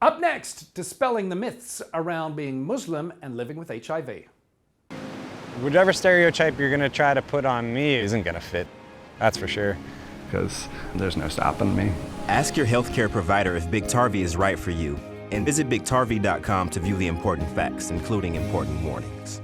Up next, dispelling the myths around being Muslim and living with HIV. Whatever stereotype you're going to try to put on me isn't going to fit, that's for sure. Because there's no stopping me. Ask your healthcare provider if Biktarvy is right for you, and visit Biktarvy.com to view the important facts, including important warnings.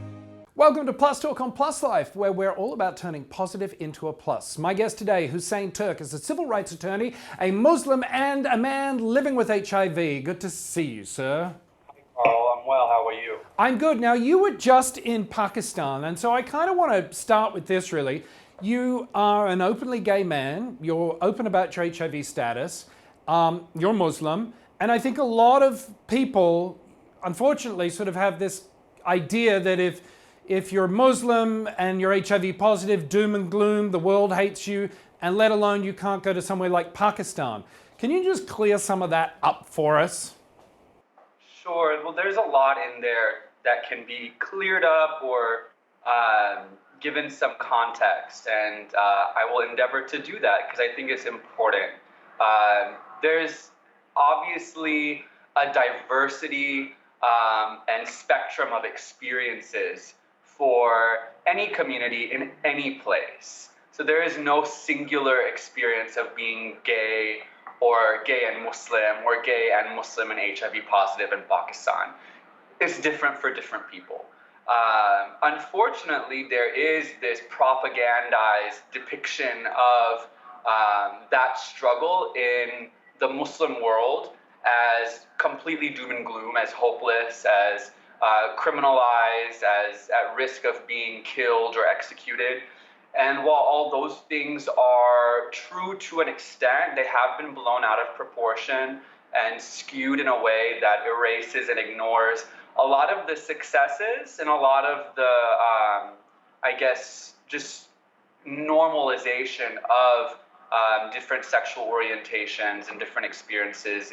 Welcome to Plus Talk on Plus Life, where we're all about turning positive into a plus. My guest today, Hussain Turk, is a civil rights attorney, a Muslim, and a man living with HIV. Good to see you, sir. Hi, Carl. I'm well. How are you? I'm good. Now, you were just in Pakistan, and so I kind of want to start with this, really. You are an openly gay man. You're open about your HIV status. You're Muslim. And I think a lot of people, unfortunately, sort of have this idea that if you're Muslim and you're HIV positive, doom and gloom, the world hates you, and let alone you can't go to somewhere like Pakistan. Can you just clear some of that up for us? Sure. Well, there's a lot in there that can be cleared up or given some context, and I will endeavor to do that because I think it's important. There's obviously a diversity and spectrum of experiences for any community in any place. So there is no singular experience of being gay or gay and Muslim or gay and Muslim and HIV positive in Pakistan. It's different for different people. Unfortunately, there is this propagandized depiction of that struggle in the Muslim world as completely doom and gloom, as hopeless, as criminalized, as at risk of being killed or executed. And while all those things are true to an extent, they have been blown out of proportion and skewed in a way that erases and ignores a lot of the successes and a lot of the, I guess, just normalization of different sexual orientations and different experiences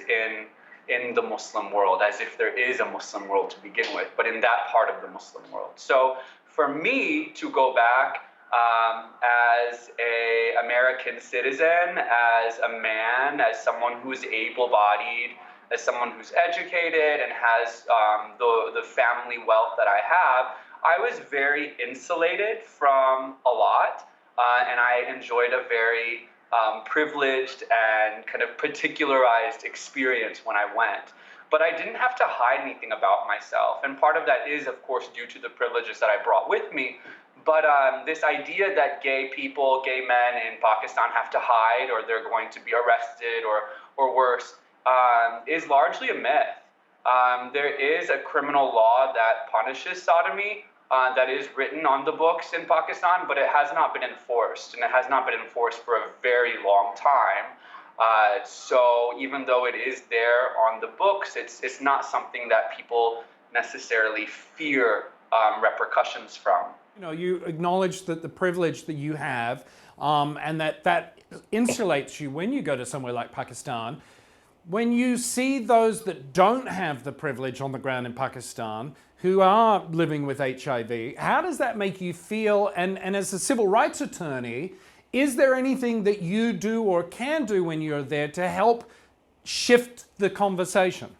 in the Muslim world, as if there is a Muslim world to begin with, but in that part of the Muslim world. So for me to go back as an American citizen, as a man, as someone who's able-bodied, as someone who's educated and has the family wealth that I have, I was very insulated from a lot, and I enjoyed a very privileged and kind of particularized experience when I went. But I didn't have to hide anything about myself, and part of that is, of course, due to the privileges that I brought with me. But this idea that gay people, gay men in Pakistan have to hide or they're going to be arrested or worse, is largely a myth. There is a criminal law that punishes sodomy that is written on the books in Pakistan, but it has not been enforced, and it has not been enforced for a very long time. So even though it is there on the books, it's not something that people necessarily fear repercussions from. You know, you acknowledge that the privilege that you have and that insulates you when you go to somewhere like Pakistan. When you see those that don't have the privilege on the ground in Pakistan, who are living with HIV, how does that make you feel? And as a civil rights attorney, is there anything that you do or can do when you're there to help shift the conversation?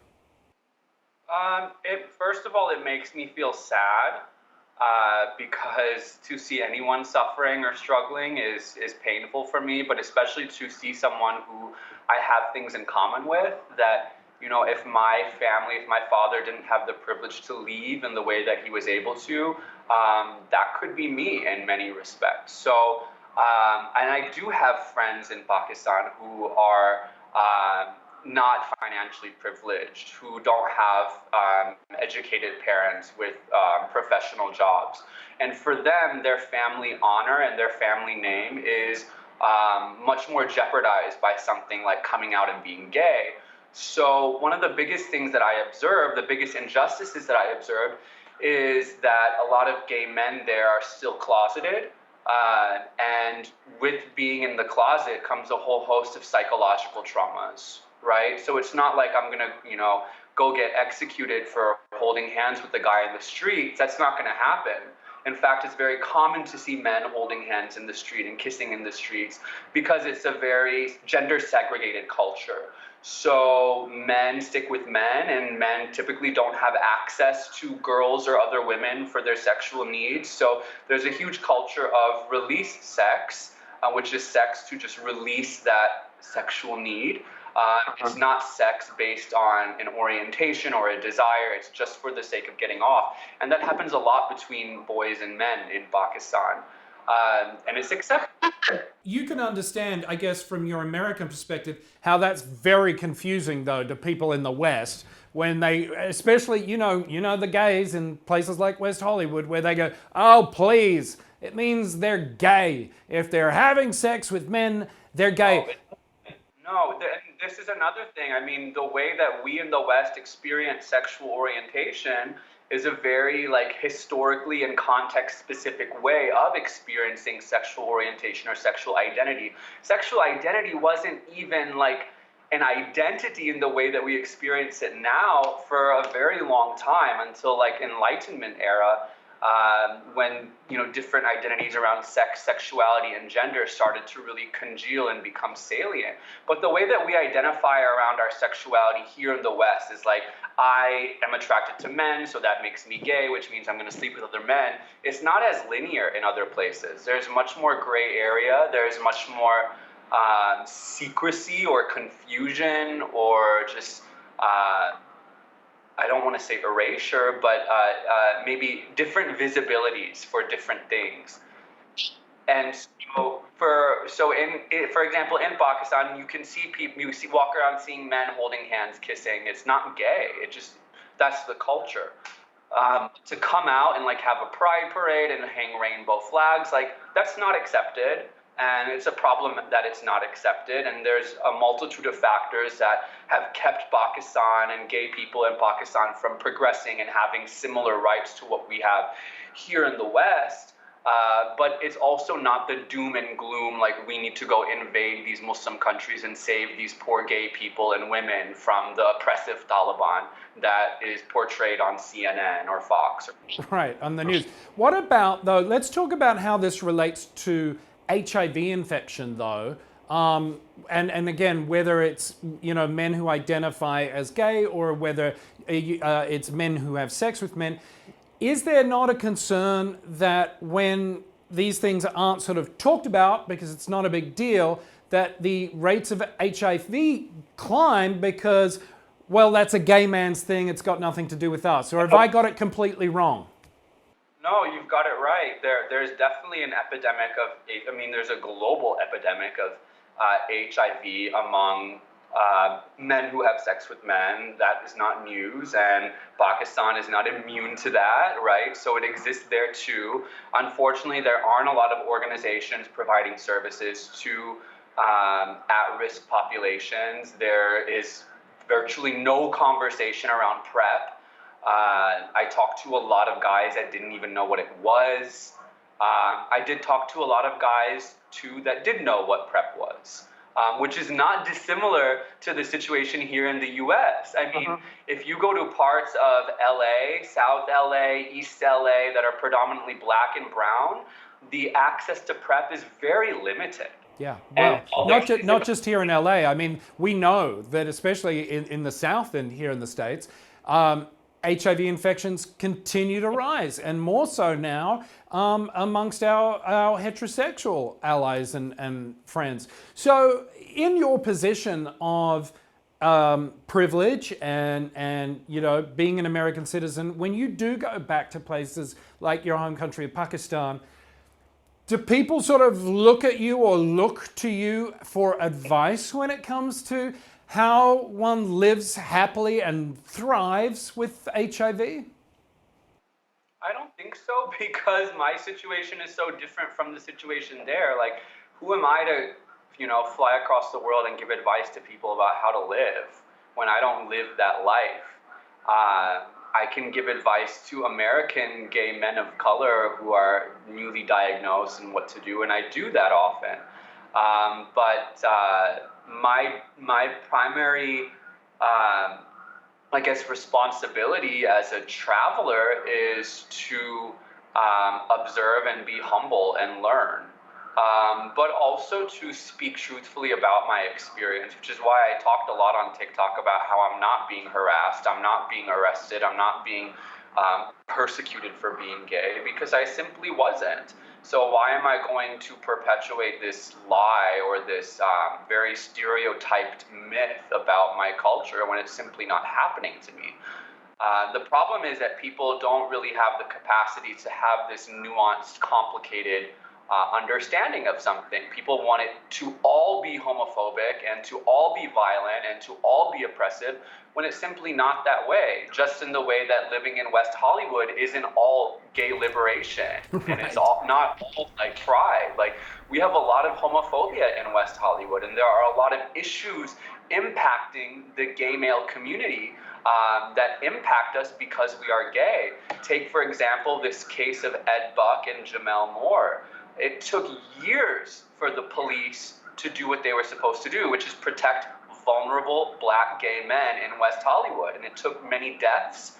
First of all, it makes me feel sad because to see anyone suffering or struggling is painful for me, but especially to see someone who I have things in common with, that, you know, if my family, if my father didn't have the privilege to leave in the way that he was able to, that could be me in many respects. So, and I do have friends in Pakistan who are not financially privileged, who don't have educated parents with professional jobs. And for them, their family honor and their family name is much more jeopardized by something like coming out and being gay. So one of the biggest things that I observed, the biggest injustices that I observed, is that a lot of gay men there are still closeted. And with being in the closet comes a whole host of psychological traumas, right? So it's not like I'm gonna, go get executed for holding hands with the guy in the street. That's not gonna happen. In fact, it's very common to see men holding hands in the street and kissing in the streets because it's a very gender segregated culture. So men stick with men, and men typically don't have access to girls or other women for their sexual needs. So there's a huge culture of release sex, which is sex to just release that sexual need. It's not sex based on an orientation or a desire. It's just for the sake of getting off. And that happens a lot between boys and men in Pakistan. And it's accepted. You can understand, I guess, from your American perspective, how that's very confusing, though, to people in the West when they, especially, the gays in places like West Hollywood, where they go, "Oh, please, it means they're gay. If they're having sex with men, they're gay." No, this is another thing. I mean, the way that we in the West experience sexual orientation is a very historically and context specific way of experiencing sexual orientation or sexual identity. Sexual identity wasn't even an identity in the way that we experience it now for a very long time, until Enlightenment era, when different identities around sex, sexuality, and gender started to really congeal and become salient. But the way that we identify around our sexuality here in the West is I am attracted to men, so that makes me gay, which means I'm going to sleep with other men. It's not as linear in other places. There's much more gray area. There's much more secrecy or confusion, or just I don't want to say erasure, but maybe different visibilities for different things. And for example, in Pakistan, you can see people, walk around seeing men holding hands, kissing. It's not gay. That's the culture. To come out and have a pride parade and hang rainbow flags, that's not accepted. And it's a problem that it's not accepted. And there's a multitude of factors that have kept Pakistan and gay people in Pakistan from progressing and having similar rights to what we have here in the West. But it's also not the doom and gloom, we need to go invade these Muslim countries and save these poor gay people and women from the oppressive Taliban that is portrayed on CNN or Fox. Right, on the news. What about, though, let's talk about how this relates to HIV infection, though, and again, whether it's men who identify as gay or whether it's men who have sex with men, is there not a concern that when these things aren't sort of talked about because it's not a big deal, that the rates of HIV climb because, well, that's a gay man's thing, it's got nothing to do with us? Or have I got it completely wrong? No, you've got it right. There's definitely an epidemic there's a global epidemic of HIV among men who have sex with men. That is not news, and Pakistan is not immune to that, right? So it exists there too. Unfortunately, there aren't a lot of organizations providing services to at-risk populations. There is virtually no conversation around PrEP. I talked to a lot of guys that didn't even know what it was. I did talk to a lot of guys, too, that did know what PrEP was, which is not dissimilar to the situation here in the U.S. I mean, if you go to parts of L.A., South L.A., East L.A. that are predominantly black and brown, the access to PrEP is very limited. Yeah, well, not just here in LA. I mean, we know that especially in the South and here in the States, HIV infections continue to rise, and more so now amongst our heterosexual allies and friends. So in your position of privilege and being an American citizen, when you do go back to places like your home country of Pakistan, do people sort of look at you or look to you for advice when it comes to how one lives happily and thrives with HIV? I don't think so, because my situation is so different from the situation there. Who am I to, fly across the world and give advice to people about how to live when I don't live that life? I can give advice to American gay men of color who are newly diagnosed and what to do, and I do that often. But my primary, responsibility as a traveler is to observe and be humble and learn. But also to speak truthfully about my experience, which is why I talked a lot on TikTok about how I'm not being harassed, I'm not being arrested, I'm not being persecuted for being gay, because I simply wasn't. So why am I going to perpetuate this lie or this very stereotyped myth about my culture when it's simply not happening to me? The problem is that people don't really have the capacity to have this nuanced, complicated understanding of something. People want it to all be homophobic and to all be violent and to all be oppressive, when it's simply not that way. Just in the way that living in West Hollywood isn't all gay liberation, and it's not all like pride. Like, we have a lot of homophobia in West Hollywood, and there are a lot of issues impacting the gay male community that impact us because we are gay. Take, for example, this case of Ed Buck and Jamel Moore. It took years for the police to do what they were supposed to do, which is protect vulnerable Black gay men in West Hollywood. And it took many deaths,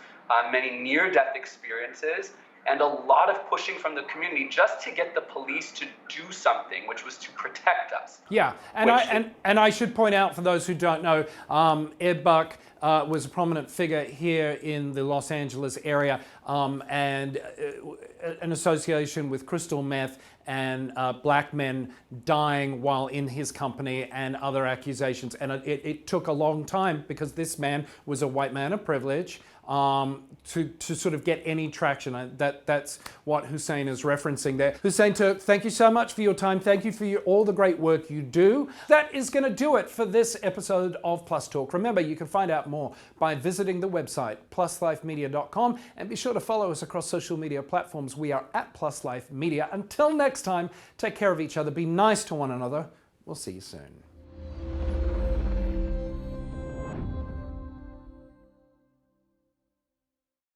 many near-death experiences, and a lot of pushing from the community just to get the police to do something, which was to protect us. Yeah, and I should point out, for those who don't know, Ed Buck was a prominent figure here in the Los Angeles area, and an association with crystal meth and Black men dying while in his company and other accusations. And it took a long time, because this man was a white man of privilege, to sort of get any traction. That's what Hussain is referencing there. Hussain Turk, thank you so much for your time. Thank you for all the great work you do. That is going to do it for this episode of Plus Talk. Remember, you can find out more by visiting the website pluslifemedia.com, and be sure to follow us across social media platforms. We are at Plus Life Media. Until next time, take care of each other, be nice to one another. We'll see you soon.